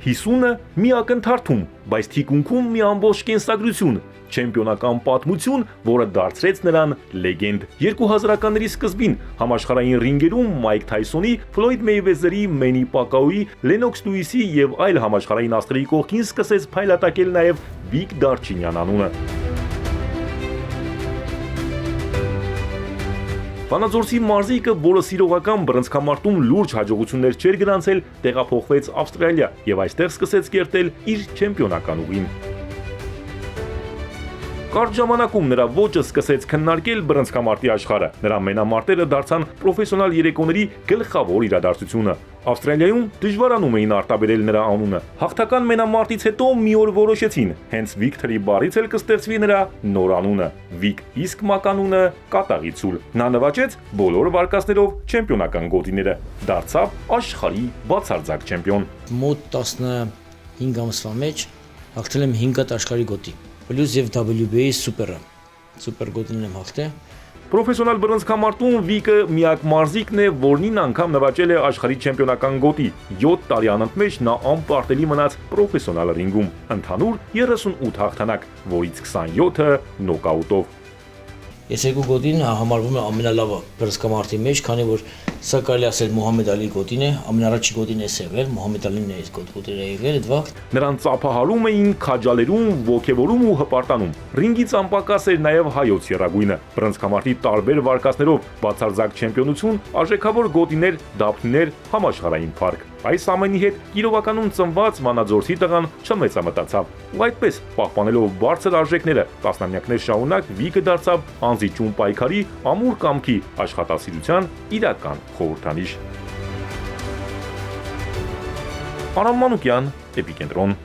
50-ը մի ակնթարթում, բայց թիկունքում մի ամբողջ կենսագրություն, չեմպիոնական պատմություն, որը դարձրեց նրան լեգենդ։ 2000-ականների սկզբին համաշխարհային ռինգերում Մայք Թայսոնի, Ֆլոյդ Մեյվեզերի, Մենի Պակաուի, Լենոքս Լուիսի եւ այլ համաշխարհային աստղերի կողքին սկսեց փայլատակել նաեւ Վիկ Դարչինյան անունը։ Վանաձորցի մարզիկը, որը սիրողական բռնցքամարտում լուրջ հաջողություններ չէր գրանցել, տեղափոխվեց Ավստրալիա եւ այստեղ սկսեց կերտել իր չեմպիոնական ուղին։ Կարճ ժամանակում նրա ոճը սկսեց քննարկել բռնցքամարտի աշխարհը։ Նրա մենամարտերը դարձան պրոֆեսիոնալ երեկոների գլխավոր իրադարձությունը։ Ավստրալիայում դժվարանում էին արտաբերել նրա անունը։ Հաղթական մենամարտից հետո մի օր որոշեցին, հենց Վիկթորի բառից էլ կստեղծվի նրա նոր անունը՝ Վիկ, իսկ մականունը կատաղի ցուլ։ Նա նվաճեց բոլոր վարկածներով չեմպիոնական գոտիները, դարձավ աշխարհի բացարձակ չեմպիոն։ Մոտ 15 ամսվա մեջ հաղթել եմ 5 հատ աշխարհի գոտի, պլյուս եւ WBA սուպեր գոտին եմ հաղթել։ Պրոֆեսիոնալ բռնցքամարտում Վիկը միակ մարզիկն է, որն 9 անգամ նվաճել է աշխարհի չեմպիոնական գոտի։ 7 տարի անընդմեջ նա անպարտելի մնաց պրոֆեսիոնալ ռինգում։ Ընդհանուր 38 հաղթանակ, որից 27-ը նոկաուտով։ Ես երկու գոտին համարվում է ամենալավը բռնցքամարտի մեջ, քանի որ սա կարելի ասել Մուհամեդ Ալիի գոտին է, ամենառաջի գոտին է եղել, Մուհամեդ Ալին է այս գոտիները եղել, այդ վաղ։ Նրան ծափահարում էին, քաջալերում, ոգևորում ու հպարտանում։ Ռինգից անպակաս էր նաև հայոց եռագույնը։ Բռնցքամարտի տարբեր վարկածներով բացարձակ չեմպիոնություն, արժեքավոր գոտիներ, դափնիներ, համաշխարհային փառք։ Այս ամենի հետ Կիրովականում ծնված Վանաձորցի տղան չմեծամտածավ։ Ու այդպես, պահպանելով բարձր արժեքները, տասնամյակներ շարունակ Վիկը դարձավ անձիճուն պայքարի, ամուր կամքի, աշխատասիրության իրական խորհրդանիշ։ Արամ Մանուկյան, Էպիկենտրոն։